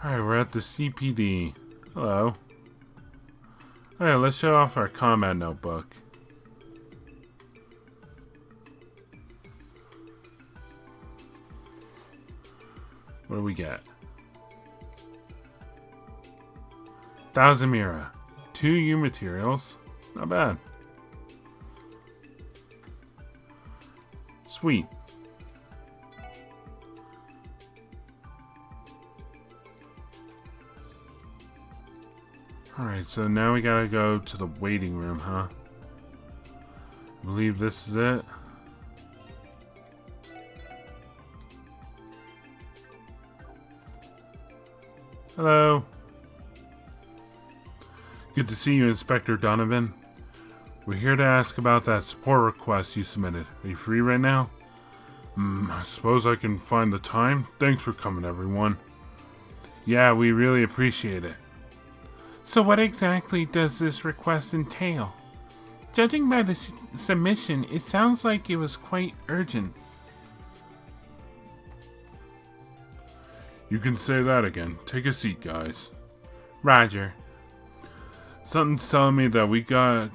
Alright, we're at the CPD. Hello. Alright, let's show off our combat notebook. What do we get? 1,000 Mira. 2 U materials. Not bad. Sweet. Alright, so now we gotta go to the waiting room, huh? I believe this is it. Hello. Good to see you, Inspector Donovan. We're here to ask about that support request you submitted. Are you free right now? I suppose I can find the time. Thanks for coming, everyone. Yeah, we really appreciate it. So what exactly does this request entail? Judging by the submission, it sounds like it was quite urgent. You can say that again. Take a seat, guys. Roger. Something's telling me that we got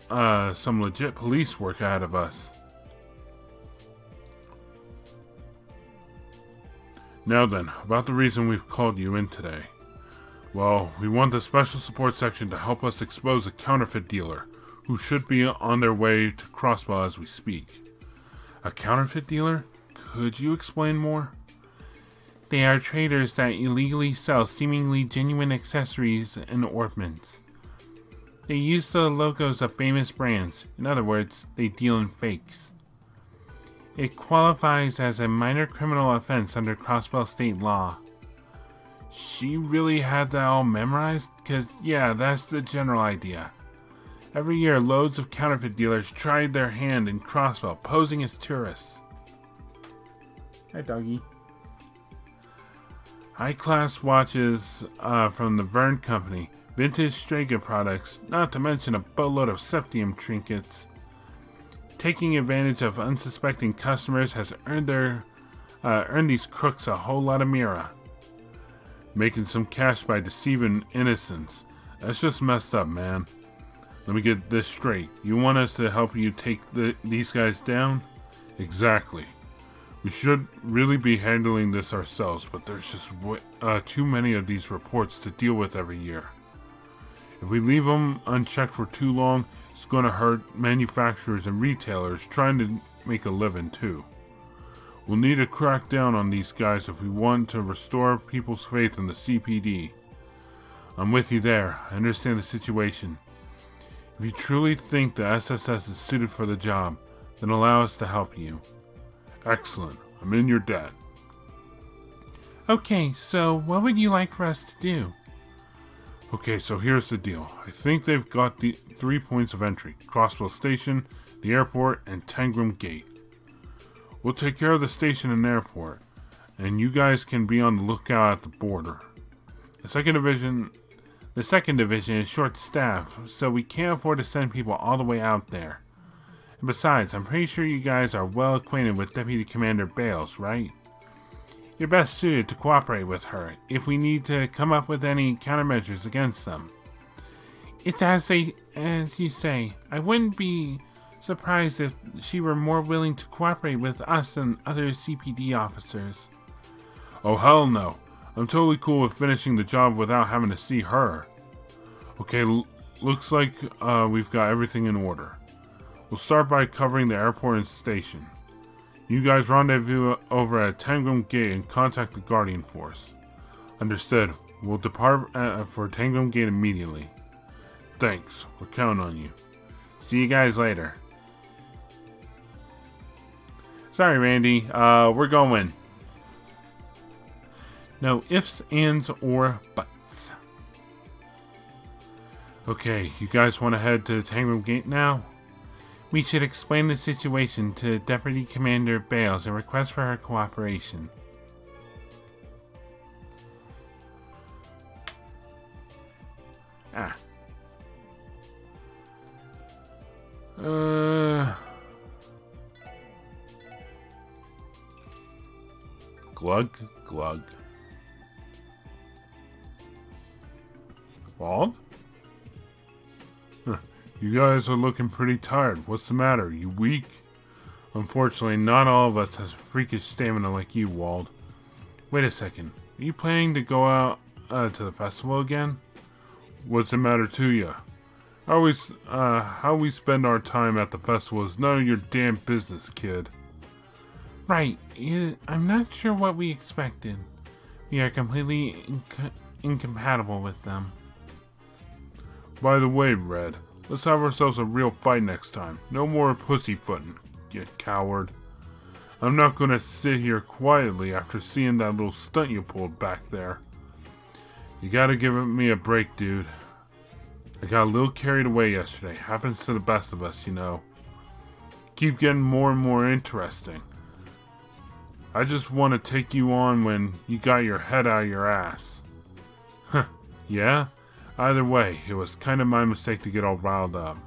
some legit police work ahead of us. Now then, about the reason we've called you in today. Well, we want the Special Support Section to help us expose a counterfeit dealer who should be on their way to Crossbell as we speak. A counterfeit dealer? Could you explain more? They are traders that illegally sell seemingly genuine accessories and ornaments. They use the logos of famous brands. In other words, they deal in fakes. It qualifies as a minor criminal offense under Crossbell state law. She really had that all memorized? Cause yeah, that's the general idea. Every year, loads of counterfeit dealers tried their hand in Crossbell, posing as tourists. Hi, doggy. High-class watches from the Verne Company, vintage Strega products, not to mention a boatload of septium trinkets. Taking advantage of unsuspecting customers has earned these crooks a whole lot of Mira. Making some cash by deceiving innocents. That's just messed up, man. Let me get this straight. You want us to help you take these guys down? Exactly. We should really be handling this ourselves, but there's just too many of these reports to deal with every year. If we leave them unchecked for too long, it's going to hurt manufacturers and retailers trying to make a living too. We'll need to crack down on these guys if we want to restore people's faith in the CPD. I'm with you there. I understand the situation. If you truly think the SSS is suited for the job, then allow us to help you. Excellent. I'm in your debt. Okay, so what would you like for us to do? Okay, so here's the deal. I think they've got the 3 points of entry. Crossbell Station, the airport, and Tangram Gate. We'll take care of the station and airport, and you guys can be on the lookout at the border. The second division is short-staffed, so we can't afford to send people all the way out there. And besides, I'm pretty sure you guys are well acquainted with Deputy Commander Bales, right? You're best suited to cooperate with her if we need to come up with any countermeasures against them. It's as you say. I wouldn't be surprised if she were more willing to cooperate with us than other CPD officers. Oh hell no. I'm totally cool with finishing the job without having to see her. Okay, looks like we've got everything in order. We'll start by covering the airport and station. You guys rendezvous over at Tangram Gate and contact the Guardian Force. Understood. We'll depart for Tangram Gate immediately. Thanks. We're counting on you. See you guys later. Sorry, Randy. We're going. No ifs, ands, or buts. Okay, you guys want to head to Tangram Gate now? We should explain the situation to Deputy Commander Bales and request for her cooperation. Glug, glug. Wald? Huh. You guys are looking pretty tired. What's the matter? You weak? Unfortunately, not all of us has freakish stamina like you, Wald. Wait a second. Are you planning to go out to the festival again? What's the matter to you? How we spend our time at the festival is none of your damn business, kid. Right. I'm not sure what we expected. We are completely incompatible with them. By the way, Red, let's have ourselves a real fight next time. No more pussyfooting, you coward. I'm not gonna sit here quietly after seeing that little stunt you pulled back there. You gotta give me a break, dude. I got a little carried away yesterday. Happens to the best of us, you know. Keep getting more and more interesting. I just want to take you on when you got your head out of your ass. Huh, yeah? Either way, it was kind of my mistake to get all riled up.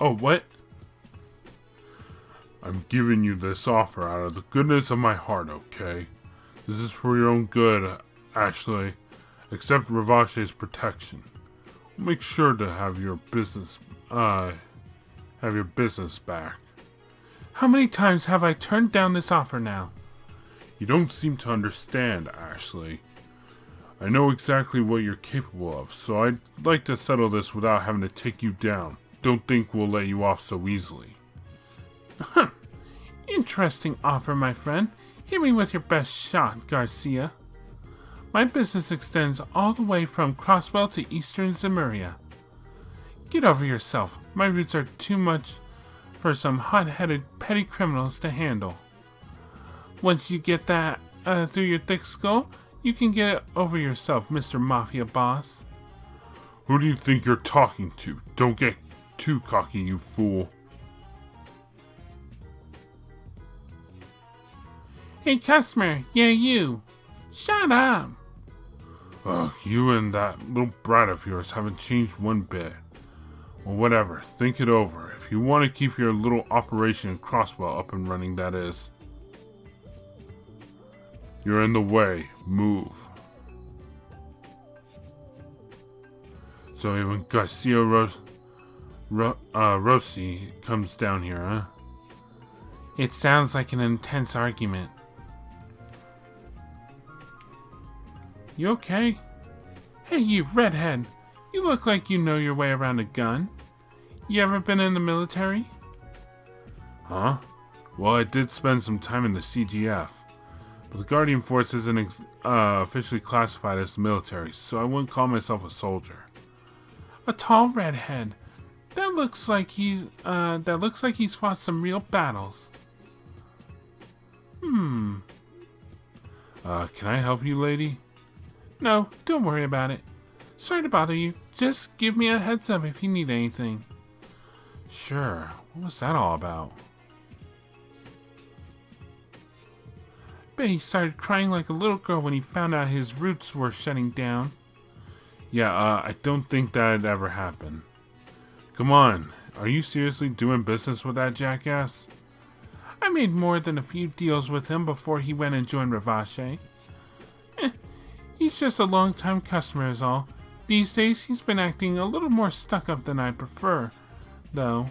Oh, what? I'm giving you this offer out of the goodness of my heart, okay? This is for your own good, Ashley. Accept Ravache's protection. Make sure to have your business back. How many times have I turned down this offer now? You don't seem to understand, Ashley. I know exactly what you're capable of, so I'd like to settle this without having to take you down. Don't think we'll let you off so easily. Interesting offer, my friend. Hit me with your best shot, Garcia. My business extends all the way from Crossbell to eastern Zemuria. Get over yourself. My roots are too much for some hot-headed petty criminals to handle. Once you get that through your thick skull, you can get over yourself, Mr. Mafia Boss. Who do you think you're talking to? Don't get too cocky, you fool. Hey, customer. Yeah, you. Shut up. Ugh, you and that little brat of yours haven't changed one bit. Well, whatever. Think it over. If you want to keep your little operation in Crossbell up and running, that is. You're in the way. Move. So even Garcia Rossi comes down here, huh? It sounds like an intense argument. You okay? Hey, you redhead. You look like you know your way around a gun. You ever been in the military? Huh? Well, I did spend some time in the CGF. But the Guardian Force isn't officially classified as the military, so I wouldn't call myself a soldier. A tall redhead. That looks like he's fought some real battles. Can I help you, lady? No, don't worry about it. Sorry to bother you. Just give me a heads up if you need anything. Sure. What was that all about? Bet he started crying like a little girl when he found out his roots were shutting down. Yeah, I don't think that'd ever happen. Come on. Are you seriously doing business with that jackass? I made more than a few deals with him before he went and joined Ravache. He's just a long-time customer is all. These days, he's been acting a little more stuck-up than I'd prefer, though.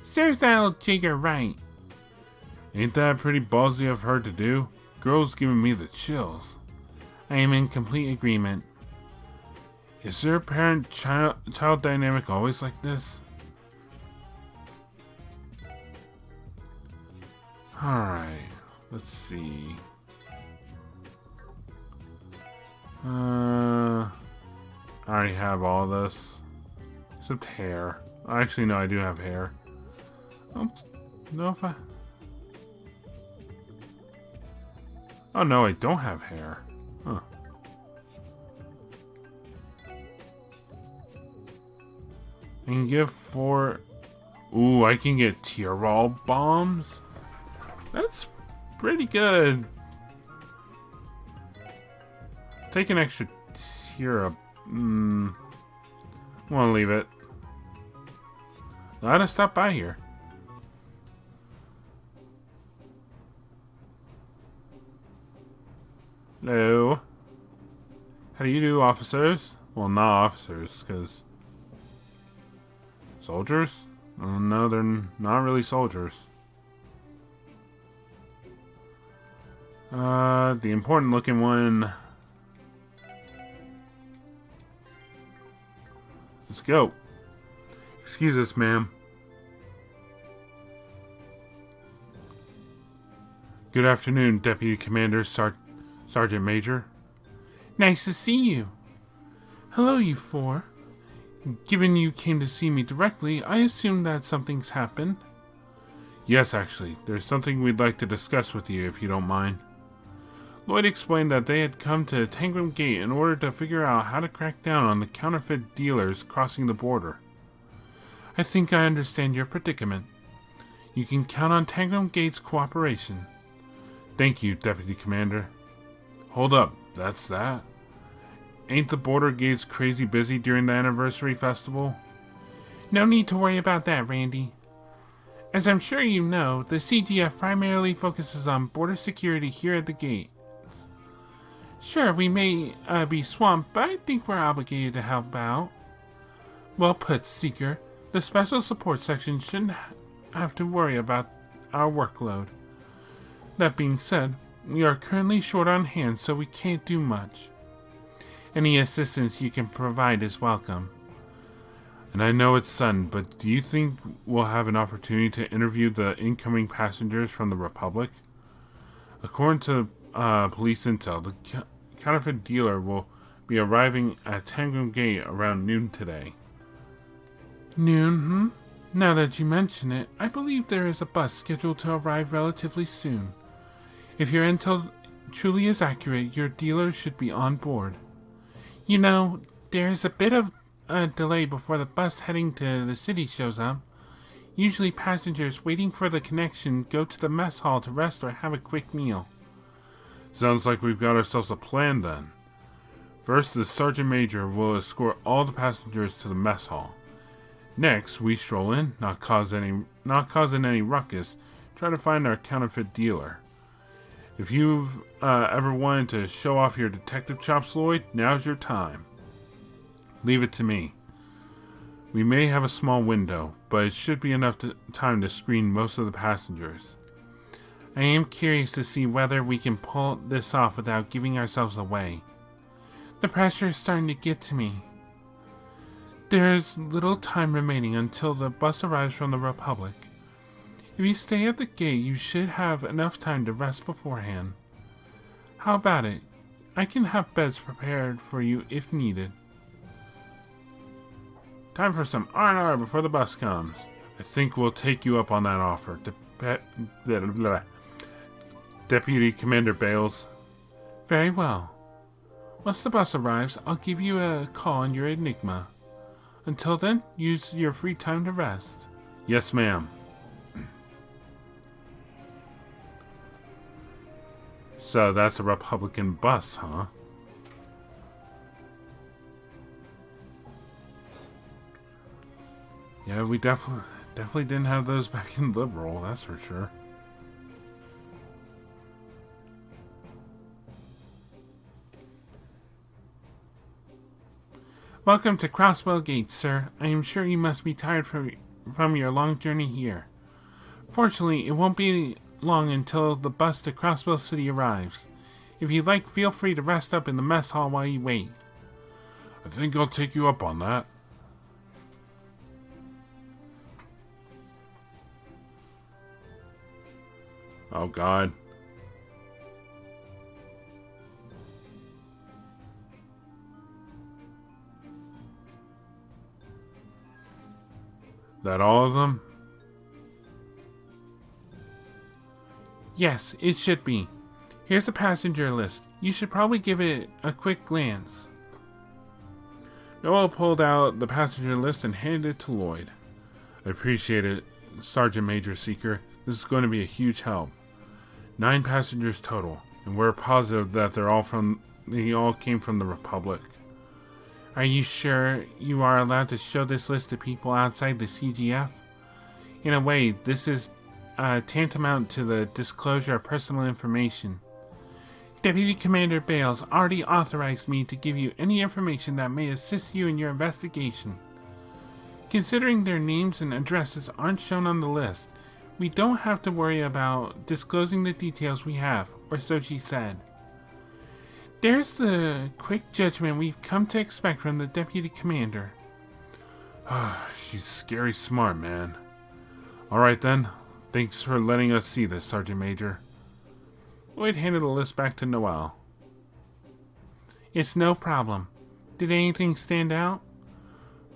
Serves that old jigger right. Ain't that pretty ballsy of her to do? Girl's giving me the chills. I am in complete agreement. Is there a parent-child dynamic always like this? Alright, let's see. I already have all this. Except hair. Actually, no, I do have hair. Oh, no, I don't have hair. Huh. I can give 4... Ooh, I can get Tyrol bombs? That's pretty good. Take an extra syrup. Want to leave it. I had to stop by here. Hello. How do you do, officers? Well, not officers, because... Soldiers? No, they're not really soldiers. The important looking one... Let's go. Excuse us, ma'am. Good afternoon, Deputy Commander, Sergeant Major. Nice to see you. Hello, you four. Given you came to see me directly, I assume that something's happened. Yes, actually. There's something we'd like to discuss with you, if you don't mind. Lloyd explained that they had come to Tangram Gate in order to figure out how to crack down on the counterfeit dealers crossing the border. I think I understand your predicament. You can count on Tangram Gate's cooperation. Thank you, Deputy Commander. Hold up, that's that? Ain't the border gates crazy busy during the anniversary festival? No need to worry about that, Randy. As I'm sure you know, the CGF primarily focuses on border security here at the gates. Sure, we may be swamped, but I think we're obligated to help out. Well put, Seeker. The Special Support Section shouldn't have to worry about our workload. That being said, we are currently short on hands, so we can't do much. Any assistance you can provide is welcome. And I know it's sudden, but do you think we'll have an opportunity to interview the incoming passengers from the Republic? According to police intel, the counterfeit dealer will be arriving at Tangram Gate around noon today. Noon, Now that you mention it, I believe there is a bus scheduled to arrive relatively soon. If your intel truly is accurate, your dealer should be on board. You know, there's a bit of a delay before the bus heading to the city shows up. Usually passengers waiting for the connection go to the mess hall to rest or have a quick meal. Sounds like we've got ourselves a plan then. First, the Sergeant Major will escort all the passengers to the mess hall. Next, we stroll in, not causing any ruckus, try to find our counterfeit dealer. If you've ever wanted to show off your detective chops, Lloyd, now's your time. Leave it to me. We may have a small window, but it should be enough time to screen most of the passengers. I am curious to see whether we can pull this off without giving ourselves away. The pressure is starting to get to me. There's little time remaining until the bus arrives from the Republic. If you stay at the gate, you should have enough time to rest beforehand. How about it? I can have beds prepared for you if needed. Time for some R&R before the bus comes. I think we'll take you up on that offer. Deputy Commander Bales. Very well. Once the bus arrives, I'll give you a call on your Enigma. Until then, use your free time to rest. Yes, ma'am. So that's a Republican bus, huh? Yeah, we definitely didn't have those back in Liberal, that's for sure. Welcome to Crossbell Gate, sir. I am sure you must be tired from your long journey here. Fortunately, it won't be long until the bus to Crossbell City arrives. If you'd like, feel free to rest up in the mess hall while you wait. I think I'll take you up on that. Oh, God. That all of them? Yes, it should be. Here's the passenger list. You should probably give it a quick glance. Noel pulled out the passenger list and handed it to Lloyd. I appreciate it, Sergeant Major Seeker. This is going to be a huge help. 9 passengers total, and we're positive that they all came from the Republic. Are you sure you are allowed to show this list to people outside the CGF? In a way, this is tantamount to the disclosure of personal information. Deputy Commander Bales already authorized me to give you any information that may assist you in your investigation. Considering their names and addresses aren't shown on the list, we don't have to worry about disclosing the details we have, or so she said. There's the quick judgment we've come to expect from the Deputy Commander. She's scary smart, man. Alright then. Thanks for letting us see this, Sergeant Major. Lloyd handed the list back to Noel. It's no problem. Did anything stand out?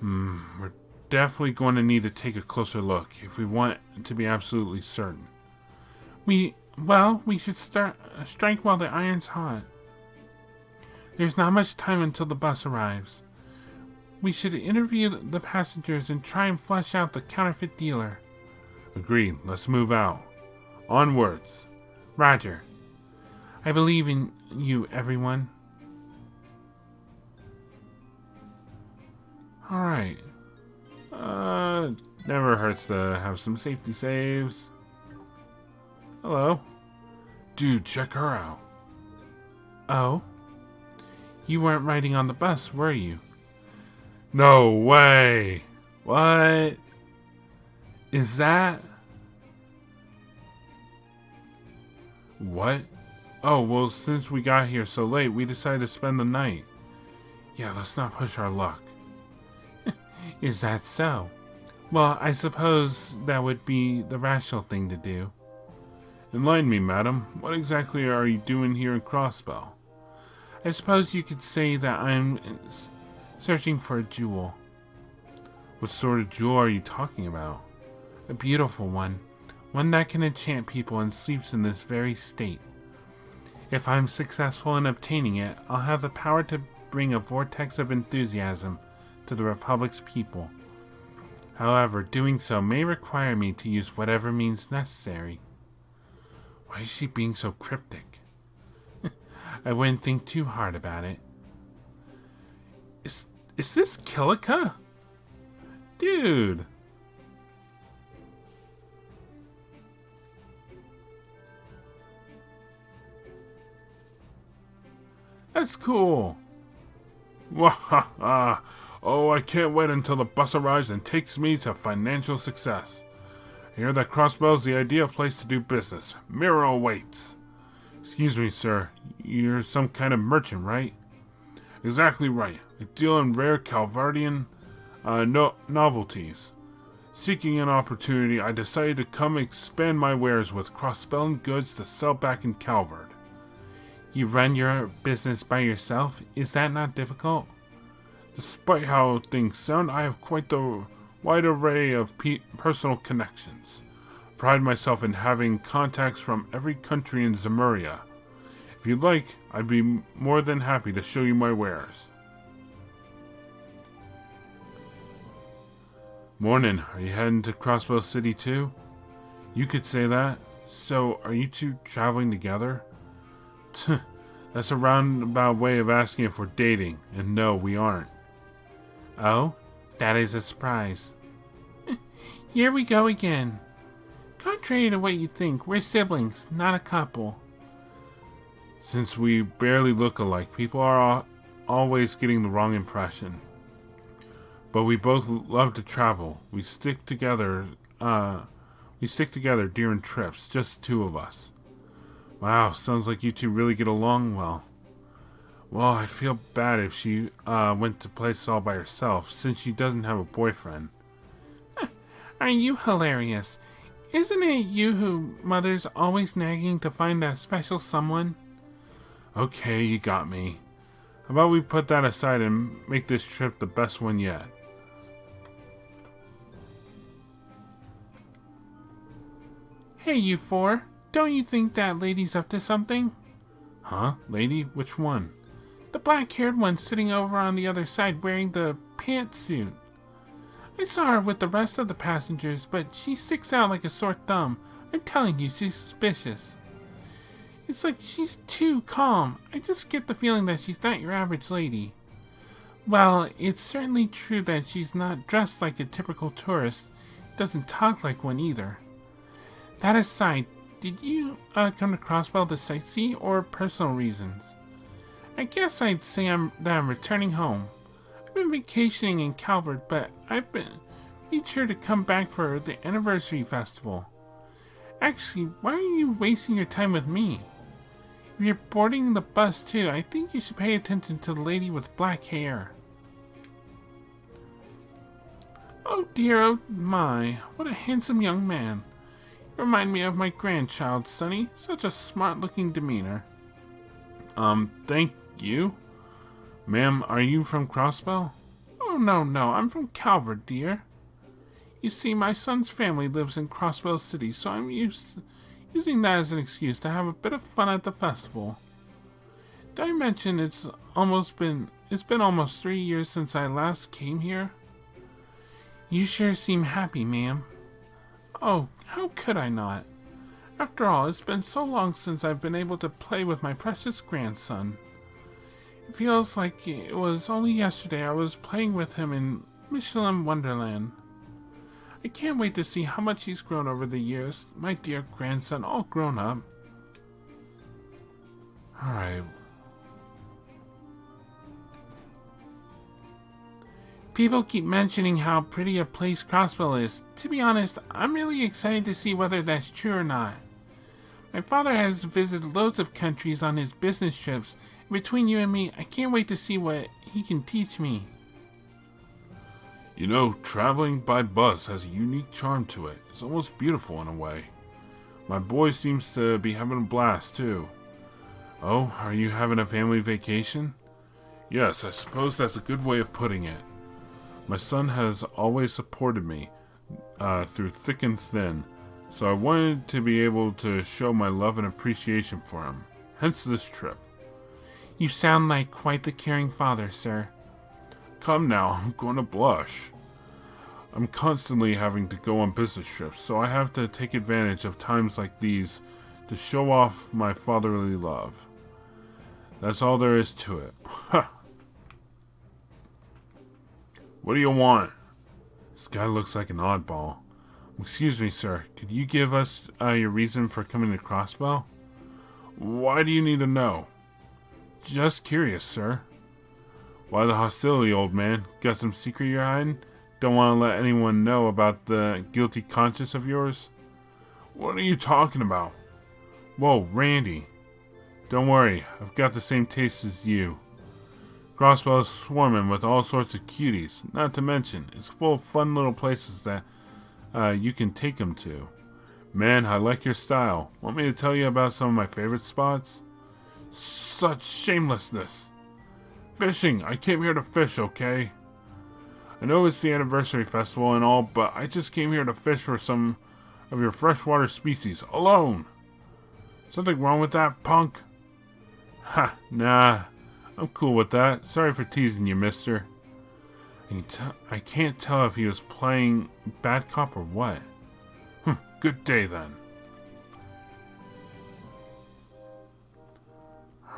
We're definitely going to need to take a closer look if we want to be absolutely certain. We should strike while the iron's hot. There's not much time until the bus arrives. We should interview the passengers and try and flush out the counterfeit dealer. Agreed. Let's move out. Onwards. Roger. I believe in you, everyone. Alright. Never hurts to have some safety saves. Hello. Dude, check her out. Oh? You weren't riding on the bus, were you? No way! What? Is that... What? Oh, well, since we got here so late, we decided to spend the night. Yeah, let's not push our luck. Is that so? Well, I suppose that would be the rational thing to do. Enlighten me, madam. What exactly are you doing here in Crossbell? I suppose you could say that I'm searching for a jewel. What sort of jewel are you talking about? A beautiful one. One that can enchant people and sleeps in this very state. If I'm successful in obtaining it, I'll have the power to bring a vortex of enthusiasm to the Republic's people. However, doing so may require me to use whatever means necessary. Why is she being so cryptic? I wouldn't think too hard about it. Is this Killica? Dude! That's cool. Wahaha! Oh, I can't wait until the bus arrives and takes me to financial success. I hear that Crossbell's the ideal place to do business. Mirror awaits. Excuse me, sir. You're some kind of merchant, right? Exactly right. I deal in rare Calvardian novelties. Seeking an opportunity, I decided to come expand my wares with Crossbell goods to sell back in Calvard. You run your business by yourself? Is that not difficult? Despite how things sound, I have quite the wide array of personal connections. Pride myself in having contacts from every country in Zemuria. If you'd like, I'd be more than happy to show you my wares. Morning. Are you heading to Crossbell City too? You could say that. So, are you two traveling together? That's a roundabout way of asking if we're dating, and no, we aren't. Oh? That is a surprise. Here we go again. Contrary to what you think, we're siblings, not a couple. Since we barely look alike, people are always getting the wrong impression. But we both love to travel. We stick together during trips, just the two of us. Wow, sounds like you two really get along well. Well, I'd feel bad if she went to places all by herself, since she doesn't have a boyfriend. Are you hilarious? Isn't it you who Mother's always nagging to find that special someone? Okay, you got me. How about we put that aside and make this trip the best one yet? Hey, you four. Don't you think that lady's up to something? Huh? Lady? Which one? The black-haired one sitting over on the other side wearing the pantsuit. I saw her with the rest of the passengers, but she sticks out like a sore thumb. I'm telling you, she's suspicious. It's like she's too calm. I just get the feeling that she's not your average lady. Well, it's certainly true that she's not dressed like a typical tourist. Doesn't talk like one either. That aside, did you come to Crossbell to sightsee or personal reasons? I guess I'd say that I'm returning home. I've been vacationing in Calvard, but I've made sure to come back for the anniversary festival. Actually, why are you wasting your time with me? If you're boarding the bus too, I think you should pay attention to the lady with black hair. Oh dear, oh my, what a handsome young man. You remind me of my grandchild, Sonny. Such a smart-looking demeanor. Thank you. Ma'am, are you from Crossbell? Oh, no, I'm from Calvard, dear. You see, my son's family lives in Crossbell City, so I'm using that as an excuse to have a bit of fun at the festival. Did I mention it's been almost 3 years since I last came here? You sure seem happy, ma'am. Oh, how could I not? After all, it's been so long since I've been able to play with my precious grandson. It feels like it was only yesterday I was playing with him in Michelin Wonderland. I can't wait to see how much he's grown over the years, my dear grandson, all grown up. Alright. People keep mentioning how pretty a place Crossbell is. To be honest, I'm really excited to see whether that's true or not. My father has visited loads of countries on his business trips, and between you and me, I can't wait to see what he can teach me. You know, traveling by bus has a unique charm to it. It's almost beautiful in a way. My boy seems to be having a blast, too. Oh, are you having a family vacation? Yes, I suppose that's a good way of putting it. My son has always supported me through thick and thin, so I wanted to be able to show my love and appreciation for him. Hence this trip. You sound like quite the caring father, sir. Come now, I'm going to blush. I'm constantly having to go on business trips, so I have to take advantage of times like these to show off my fatherly love. That's all there is to it. Ha! What do you want? This guy looks like an oddball. Excuse me, sir. Could you give us your reason for coming to Crossbell? Why do you need to know? Just curious, sir. Why the hostility, old man? Got some secret you're hiding? Don't want to let anyone know about the guilty conscience of yours? What are you talking about? Whoa, Randy. Don't worry, I've got the same taste as you. Crossbell is swarming with all sorts of cuties. Not to mention, it's full of fun little places that you can take them to. Man, I like your style. Want me to tell you about some of my favorite spots? Such shamelessness. Fishing. I came here to fish, okay? I know it's the anniversary festival and all, but I just came here to fish for some of your freshwater species, alone. Something wrong with that, punk? Ha, nah. I'm cool with that. Sorry for teasing you, mister. I can't tell if he was playing bad cop or what. Good day, then.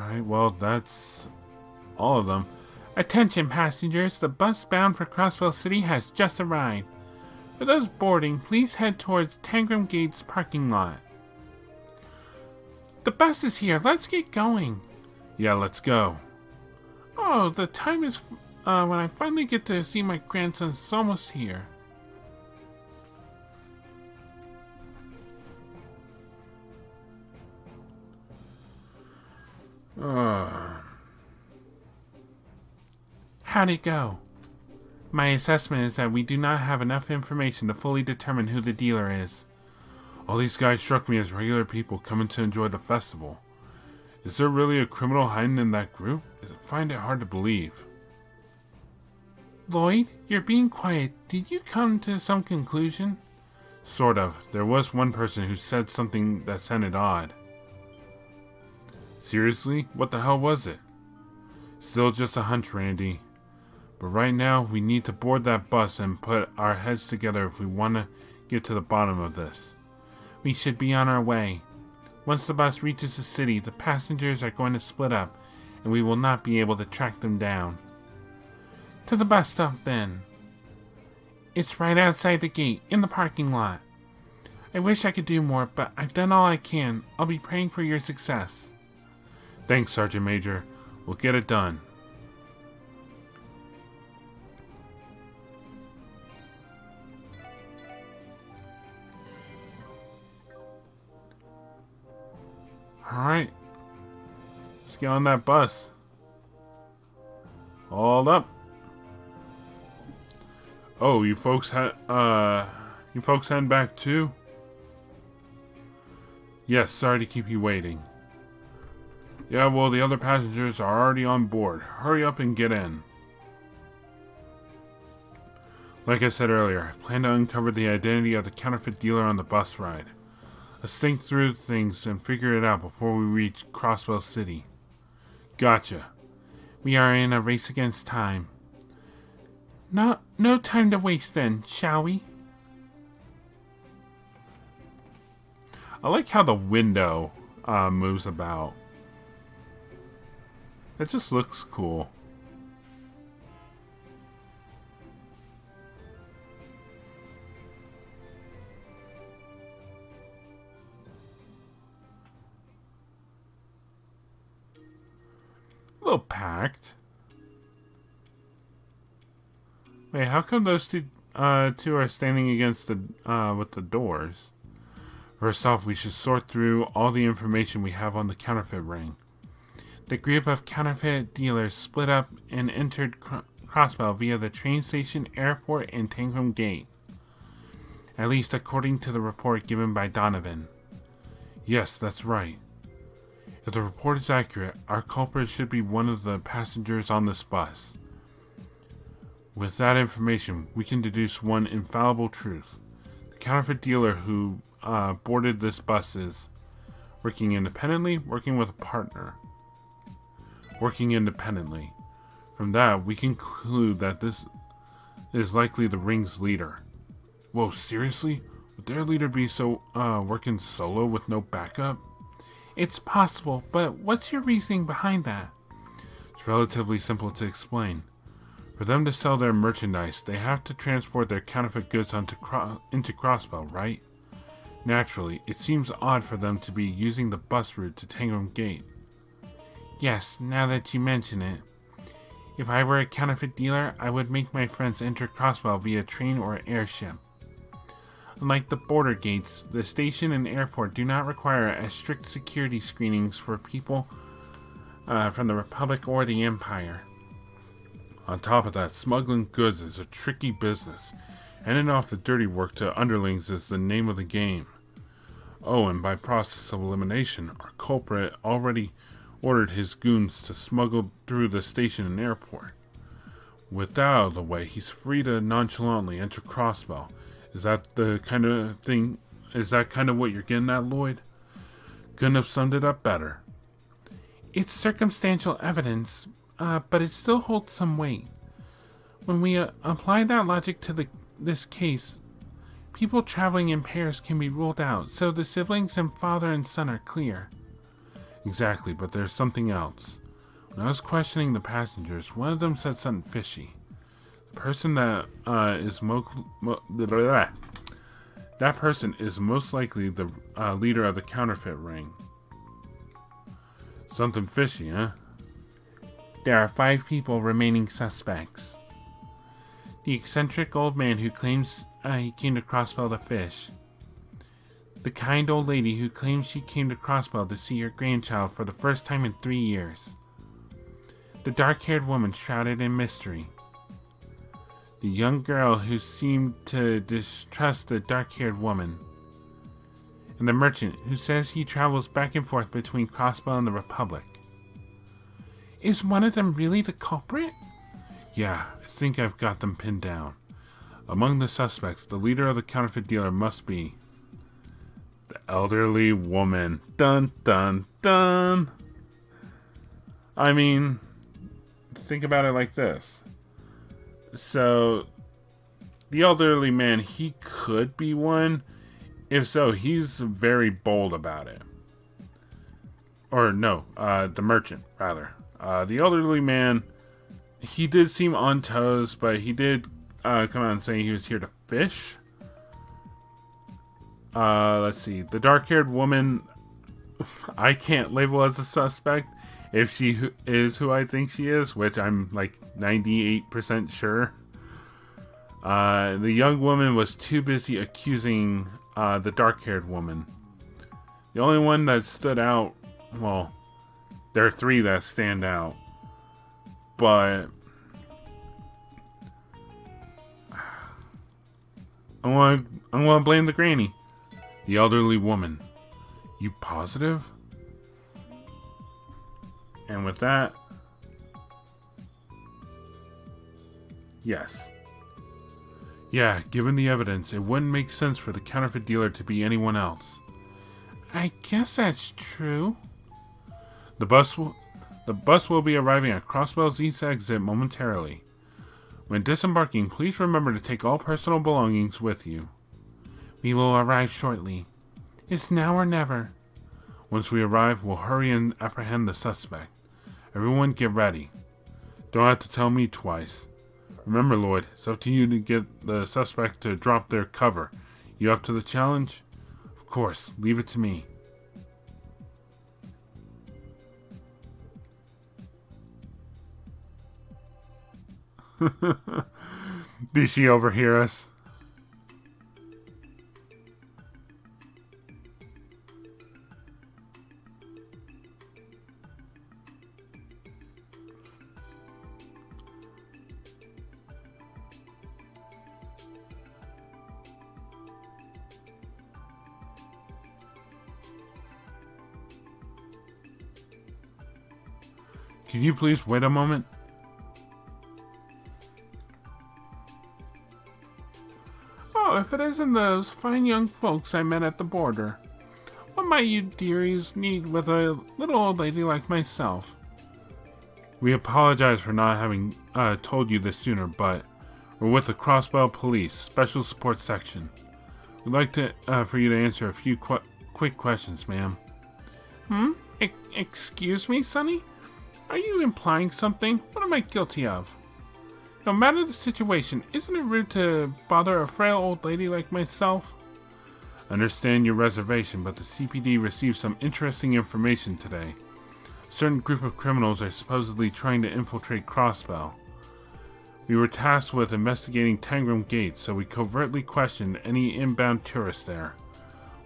Alright, well, that's all of them. Attention, passengers. The bus bound for Crossbell City has just arrived. For those boarding, please head towards Tangram Gate's parking lot. The bus is here. Let's get going. Yeah, let's go. Oh, the time is when I finally get to see my grandson is almost here. How'd it go? My assessment is that we do not have enough information to fully determine who the dealer is. All these guys struck me as regular people coming to enjoy the festival. Is there really a criminal hiding in that group? I find it hard to believe. Lloyd, you're being quiet. Did you come to some conclusion? Sort of. There was one person who said something that sounded odd. Seriously? What the hell was it? Still just a hunch, Randy. But right now, we need to board that bus and put our heads together if we want to get to the bottom of this. We should be on our way. Once the bus reaches the city, the passengers are going to split up, and we will not be able to track them down. To the bus stop, then. It's right outside the gate, in the parking lot. I wish I could do more, but I've done all I can. I'll be praying for your success. Thanks, Sergeant Major. We'll get it done. Alright. Let's get on that bus. Hold up. Oh, you folks heading back too? Yes, sorry to keep you waiting. Yeah, well, the other passengers are already on board. Hurry up and get in. Like I said earlier, I plan to uncover the identity of the counterfeit dealer on the bus ride. Let's think through things and figure it out before we reach Crossbell City. Gotcha. We are in a race against time. No time to waste then, shall we? I like how the window moves about. It just looks cool. A little packed. Wait, how come those two are standing against the with the doors? First off, we should sort through all the information we have on the counterfeit ring. The group of counterfeit dealers split up and entered Crossbell via the train station, airport, and Tangram Gate. At least according to the report given by Donovan. Yes, that's right. If the report is accurate, our culprit should be one of the passengers on this bus. With that information, we can deduce one infallible truth. The counterfeit dealer who boarded this bus is working independently, working with a partner. Working independently. From that, we conclude that this is likely the ring's leader. Whoa, seriously? Would their leader be working solo with no backup? It's possible, but what's your reasoning behind that? It's relatively simple to explain. For them to sell their merchandise, they have to transport their counterfeit goods into Crossbell, right? Naturally, it seems odd for them to be using the bus route to Tangram Gate. Yes, now that you mention it. If I were a counterfeit dealer, I would make my friends enter Crossbell via train or airship. Unlike the border gates, the station and airport do not require as strict security screenings for people from the Republic or the Empire. On top of that, smuggling goods is a tricky business. Handing off the dirty work to underlings is the name of the game. Oh, and by process of elimination, our culprit already ordered his goons to smuggle through the station and airport. With that out of the way, he's free to nonchalantly enter Crossbell. Is that the kind of thing? Is that kind of what you're getting at, Lloyd? Couldn't have summed it up better. It's circumstantial evidence, but it still holds some weight. When we apply that logic to this case, people traveling in pairs can be ruled out, so the siblings and father and son are clear. Exactly, but there's something else. When I was questioning the passengers, one of them said something fishy. The person that that person is most likely the leader of the counterfeit ring. Something fishy, huh? There are 5 people remaining suspects. The eccentric old man who claims he came to Crossbell to fish. The kind old lady who claims she came to Crossbell to see her grandchild for the first time in 3 years. The dark-haired woman shrouded in mystery. The young girl who seemed to distrust the dark-haired woman. And the merchant who says he travels back and forth between Crossbell and the Republic. Is one of them really the culprit? Yeah, I think I've got them pinned down. Among the suspects, the leader of the counterfeit dealer must be the elderly woman. Dun dun dun. I mean, think about it like this. So, the elderly man, he could be one. If so, he's very bold about it. Or no, the merchant, rather. The elderly man, he did seem on toes, but he did come out and say he was here to fish. let's see. The dark-haired woman, I can't label as a suspect if she is who I think she is, which I'm like 98% sure. The young woman was too busy accusing the dark-haired woman. The only one that stood out, well, there are three that stand out, but I want to blame the granny, the elderly woman. You positive? And with that, yes. Yeah, given the evidence, it wouldn't make sense for the counterfeit dealer to be anyone else. I guess that's true. The bus will be arriving at Crossbell's east exit momentarily. When disembarking, please remember to take all personal belongings with you. We will arrive shortly. It's now or never. Once we arrive, we'll hurry and apprehend the suspect. Everyone get ready. Don't have to tell me twice. Remember, Lloyd, it's up to you to get the suspect to drop their cover. You up to the challenge? Of course, leave it to me. Did she overhear us? Can you please wait a moment? Oh, if it isn't those fine young folks I met at the border. What might you dearies need with a little old lady like myself? We apologize for not having told you this sooner, but we're with the Crossbell Police Special Support Section. We'd like to for you to answer a few quick questions, ma'am. Excuse me, Sonny? Are you implying something? What am I guilty of? No matter the situation, isn't it rude to bother a frail old lady like myself? Understand your reservation, but the CPD received some interesting information today. A certain group of criminals are supposedly trying to infiltrate Crossbell. We were tasked with investigating Tangram Gate, so we covertly questioned any inbound tourists there.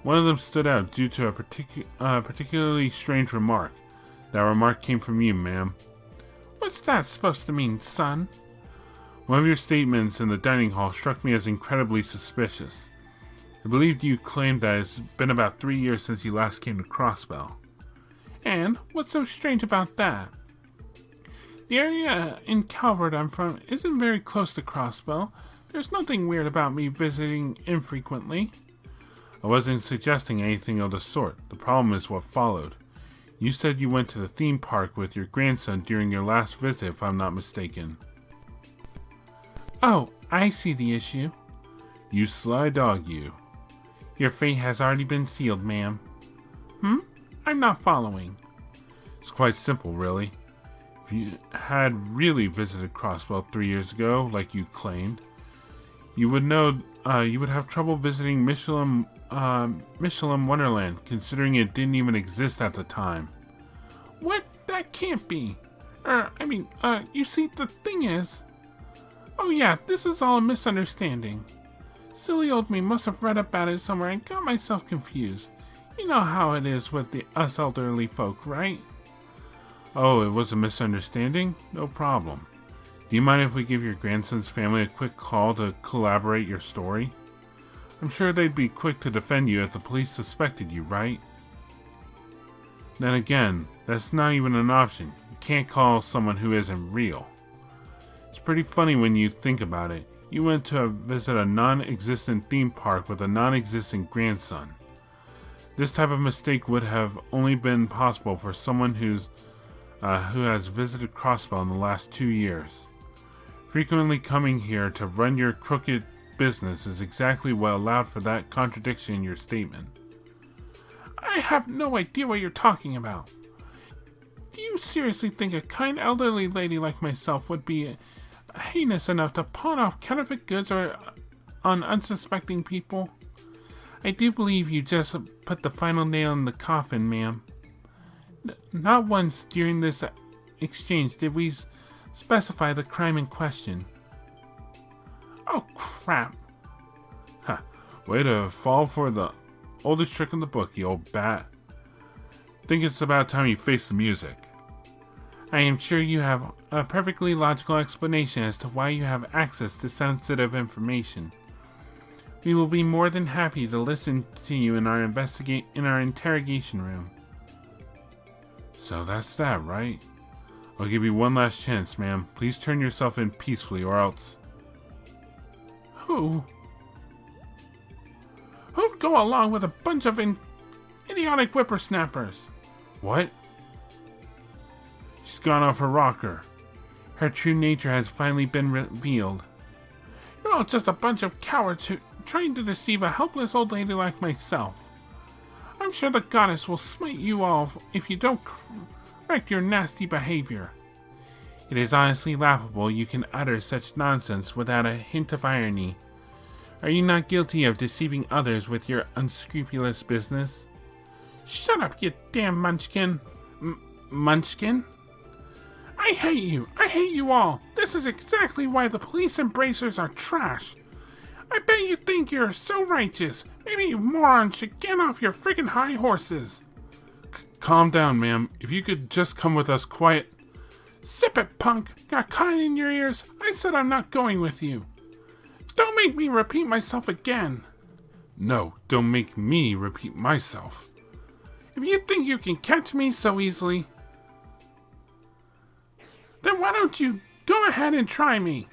One of them stood out due to a particularly strange remark. That remark came from you, ma'am. What's that supposed to mean, son? One of your statements in the dining hall struck me as incredibly suspicious. I believed you claimed that it's been about 3 years since you last came to Crossbell. And what's so strange about that? The area in Calvard I'm from isn't very close to Crossbell. There's nothing weird about me visiting infrequently. I wasn't suggesting anything of the sort. The problem is what followed. You said you went to the theme park with your grandson during your last visit, if I'm not mistaken. Oh, I see the issue. You sly dog, you. Your fate has already been sealed, ma'am. I'm not following. It's quite simple, really. If you had really visited Crossbell 3 years ago, like you claimed, you would know you would have trouble visiting Michelin Wonderland, considering it didn't even exist at the time. What? That can't be. You see, the thing is... Oh yeah, this is all a misunderstanding. Silly old me must have read about it somewhere and got myself confused. You know how it is with us elderly folk, right? Oh, it was a misunderstanding? No problem. Do you mind if we give your grandson's family a quick call to corroborate your story? I'm sure they'd be quick to defend you if the police suspected you, right? Then again, that's not even an option. You can't call someone who isn't real. It's pretty funny when you think about it. You went to visit a non-existent theme park with a non-existent grandson. This type of mistake would have only been possible for someone who has visited Crossbell in the last 2 years. Frequently coming here to run your crooked business is exactly what allowed for that contradiction in your statement. I have no idea what you're talking about. Do you seriously think a kind elderly lady like myself would be heinous enough to pawn off counterfeit goods on unsuspecting people? I do believe you just put the final nail in the coffin, ma'am. Not once during this exchange did we specify the crime in question. Oh, crap. Huh. Way to fall for the oldest trick in the book, you old bat. Think it's about time you face the music. I am sure you have a perfectly logical explanation as to why you have access to sensitive information. We will be more than happy to listen to you in our interrogation room. So that's that, right? I'll give you one last chance, ma'am. Please turn yourself in peacefully or else... Who'd go along with a bunch of idiotic whippersnappers? What? She's gone off her rocker. Her true nature has finally been revealed. You're all just a bunch of cowards who trying to deceive a helpless old lady like myself. I'm sure the goddess will smite you all if you don't correct your nasty behavior. It is honestly laughable you can utter such nonsense without a hint of irony. Are you not guilty of deceiving others with your unscrupulous business? Shut up, you damn munchkin. Munchkin? I hate you. I hate you all. This is exactly why the police embracers are trash. I bet you think you're so righteous. Maybe you morons should get off your freaking high horses. Calm down, ma'am. If you could just come with us quiet... Sip it, punk. Got cotton in your ears? I said I'm not going with you. Don't make me repeat myself again. No, don't make me repeat myself. If you think you can catch me so easily, then why don't you go ahead and try me?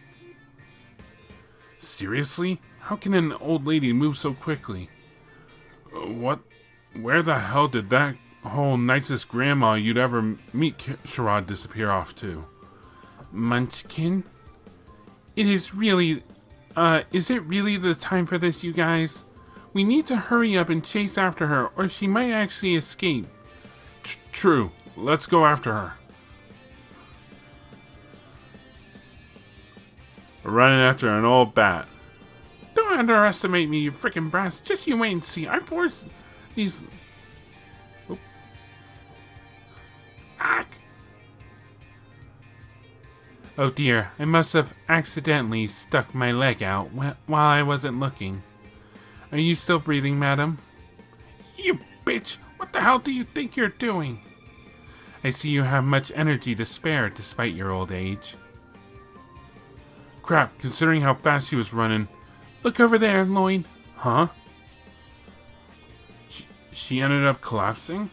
Seriously? How can an old lady move so quickly? What? Where the hell did that whole nicest grandma you'd ever meet charade disappear off to? Munchkin? Is it really the time for this, you guys? We need to hurry up and chase after her, or she might actually escape. True. Let's go after her. We're running after an old bat. Don't underestimate me, you frickin' brats. Just you wait and see. I forced these... Oh. Ack! Oh dear, I must have accidentally stuck my leg out while I wasn't looking. Are you still breathing, madam? You bitch! What the hell do you think you're doing? I see you have much energy to spare despite your old age. Crap, considering how fast she was running. Look over there, Lloyd. Huh? She ended up collapsing?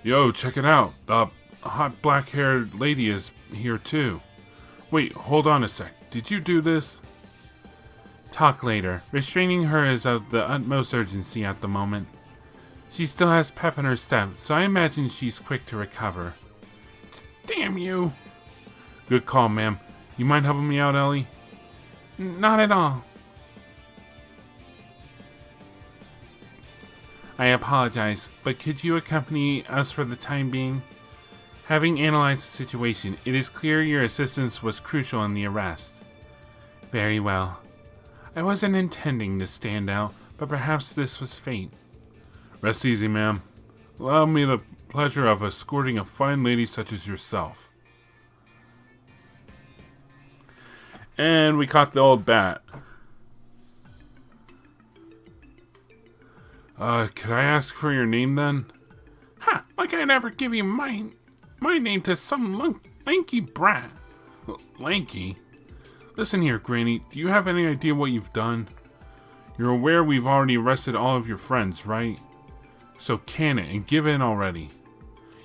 Yo, check it out. The hot black-haired lady is here too. Wait, hold on a sec. Did you do this? Talk later. Restraining her is of the utmost urgency at the moment. She still has pep in her step, so I imagine she's quick to recover. Damn you. Good call, ma'am. You mind helping me out, Ellie? Not at all. I apologize, but could you accompany us for the time being? Having analyzed the situation, it is clear your assistance was crucial in the arrest. Very well. I wasn't intending to stand out, but perhaps this was fate. Rest easy, ma'am. Allow me the pleasure of escorting a fine lady such as yourself. And we caught the old bat. Could I ask for your name then? Ha! Like I'd ever give you my name to some lanky brat. Lanky? Listen here, Granny. Do you have any idea what you've done? You're aware we've already arrested all of your friends, right? So can it and give in already.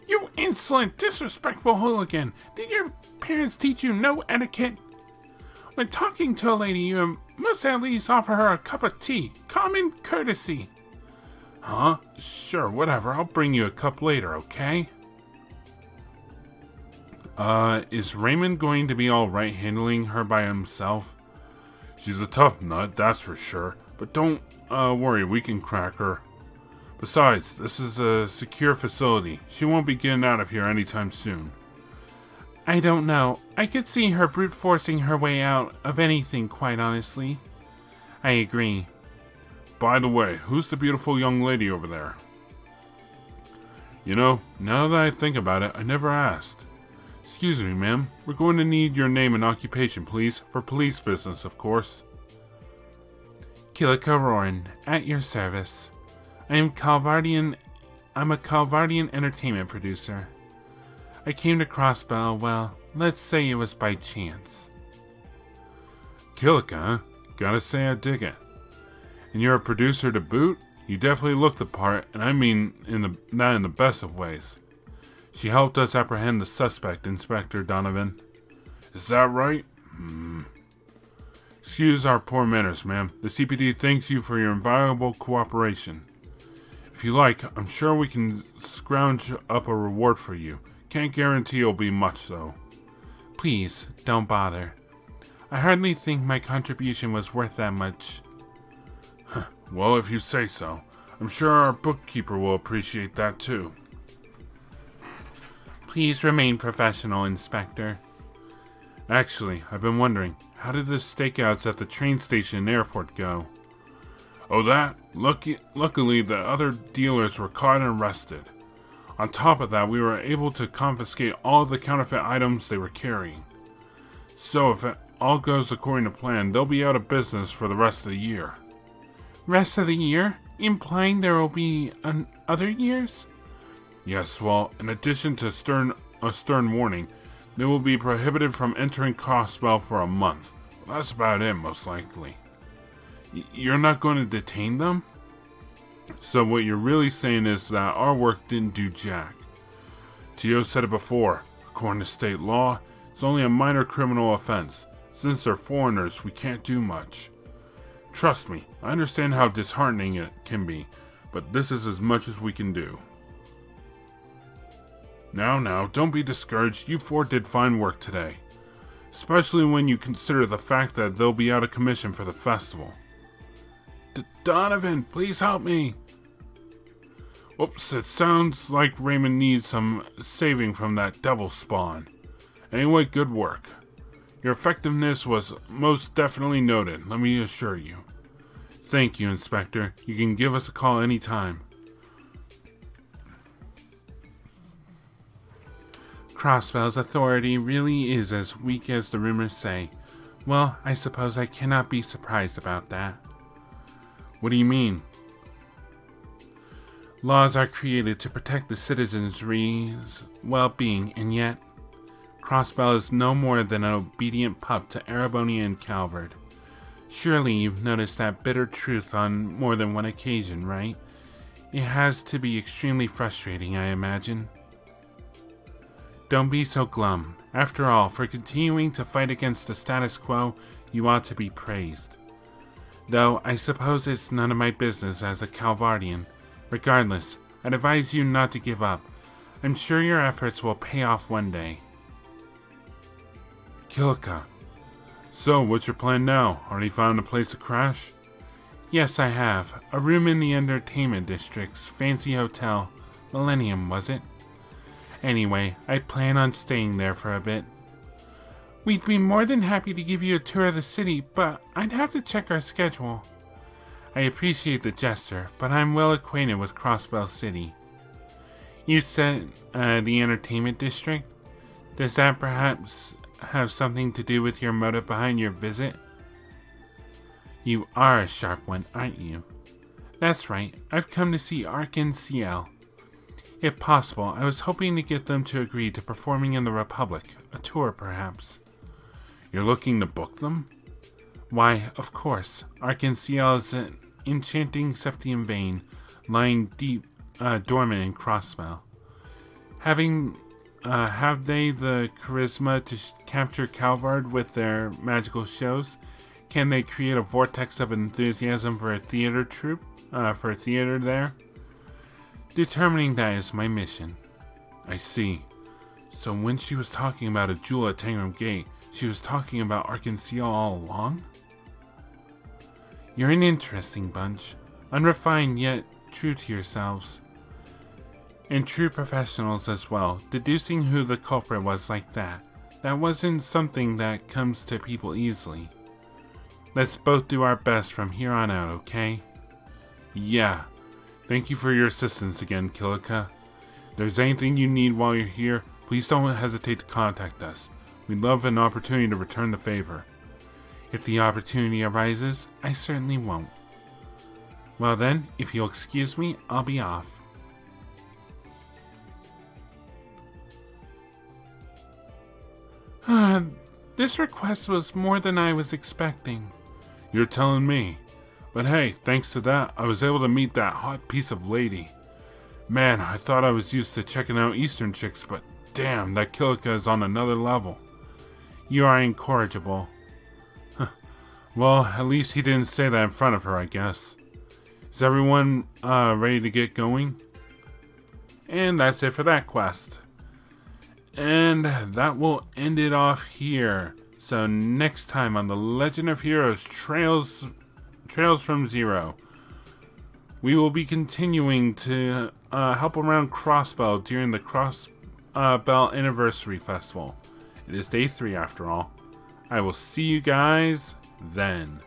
You insolent, disrespectful hooligan. Did your parents teach you no etiquette? When talking to a lady, you must at least offer her a cup of tea. Common courtesy. Huh? Sure, whatever. I'll bring you a cup later, okay? Is Raymond going to be alright handling her by himself? She's a tough nut, that's for sure. But don't worry, we can crack her. Besides, this is a secure facility. She won't be getting out of here anytime soon. I don't know. I could see her brute forcing her way out of anything, quite honestly. I agree. by the way, who's the beautiful young lady over there? You know, now that I think about it, I never asked. Excuse me, ma'am. We're going to need your name and occupation, please. For police business, of course. Kilika Roran, at your service. I'm a Calvardian entertainment producer. I came to Crossbell, well, let's say it was by chance. Kilika, huh? Gotta say I dig it. And you're a producer to boot? You definitely look the part, and I mean not in the best of ways. She helped us apprehend the suspect, Inspector Donovan. Is that right? Excuse our poor manners, ma'am. The CPD thanks you for your invaluable cooperation. If you like, I'm sure we can scrounge up a reward for you. Can't guarantee it'll be much, though. Please, don't bother. I hardly think my contribution was worth that much. Well, if you say so. I'm sure our bookkeeper will appreciate that, too. Please remain professional, Inspector. Actually, I've been wondering, how did the stakeouts at the train station and airport go? Oh, that? Luckily, the other dealers were caught and arrested. On top of that, we were able to confiscate all of the counterfeit items they were carrying. So, if it all goes according to plan, they'll be out of business for the rest of the year. Rest of the year? Implying there will be other years? Yes, well, in addition to a stern warning, they will be prohibited from entering Crossbell for a month. Well, that's about it, most likely. You're not going to detain them? So what you're really saying is that our work didn't do jack. Tio said it before. According to state law, it's only a minor criminal offense. Since they're foreigners, we can't do much. Trust me, I understand how disheartening it can be, but this is as much as we can do. Now, don't be discouraged. You four did fine work today. Especially when you consider the fact that they'll be out of commission for the festival. Donovan, please help me. Oops, it sounds like Raymond needs some saving from that devil spawn. Anyway, good work. Your effectiveness was most definitely noted, let me assure you. Thank you, Inspector. You can give us a call anytime. Crossbell's authority really is as weak as the rumors say. Well, I suppose I cannot be surprised about that. What do you mean? Laws are created to protect the citizenry's well-being, and yet Crossbell is no more than an obedient pup to Arabonia and Calvard. Surely you've noticed that bitter truth on more than one occasion, right? It has to be extremely frustrating, I imagine. Don't be so glum. After all, for continuing to fight against the status quo, you ought to be praised. Though, I suppose it's none of my business as a Calvardian. Regardless, I'd advise you not to give up. I'm sure your efforts will pay off one day. Kilika. So, what's your plan now? Already found a place to crash? Yes, I have. A room in the entertainment district's fancy hotel. Millennium, was it? Anyway, I plan on staying there for a bit. We'd be more than happy to give you a tour of the city, but I'd have to check our schedule. I appreciate the gesture, but I'm well acquainted with Crossbell City. You said the entertainment district? Does that perhaps have something to do with your motive behind your visit? You are a sharp one, aren't you? That's right, I've come to see Ark and CL. If possible, I was hoping to get them to agree to performing in the Republic, a tour perhaps. You're looking to book them? Why, of course. Ark and CL is an enchanting Septium vein lying deep, dormant in Crossbell. Have they the charisma to capture Calvard with their magical shows? Can they create a vortex of enthusiasm for a theater troupe? For a theater there? Determining that is my mission. I see. So when she was talking about a jewel at Tangram Gate, she was talking about Ark and CL all along? You're an interesting bunch. Unrefined yet true to yourselves. And true professionals as well. Deducing who the culprit was like that. That wasn't something that comes to people easily. Let's both do our best from here on out, okay? Yeah. Thank you for your assistance again, Kilika. If there's anything you need while you're here, please don't hesitate to contact us. We'd love an opportunity to return the favor. If the opportunity arises, I certainly won't. Well then, if you'll excuse me, I'll be off. This request was more than I was expecting. You're telling me. But hey, thanks to that, I was able to meet that hot piece of lady. Man, I thought I was used to checking out Eastern chicks, but damn, that Kilika is on another level. You are incorrigible. Well, at least he didn't say that in front of her, I guess. Is everyone ready to get going? And that's it for that quest. And that will end it off here. So next time on The Legend of Heroes Trails from Zero, we will be continuing to help around Crossbell during the Crossbell Anniversary Festival. It is day 3 after all. I will see you guys then.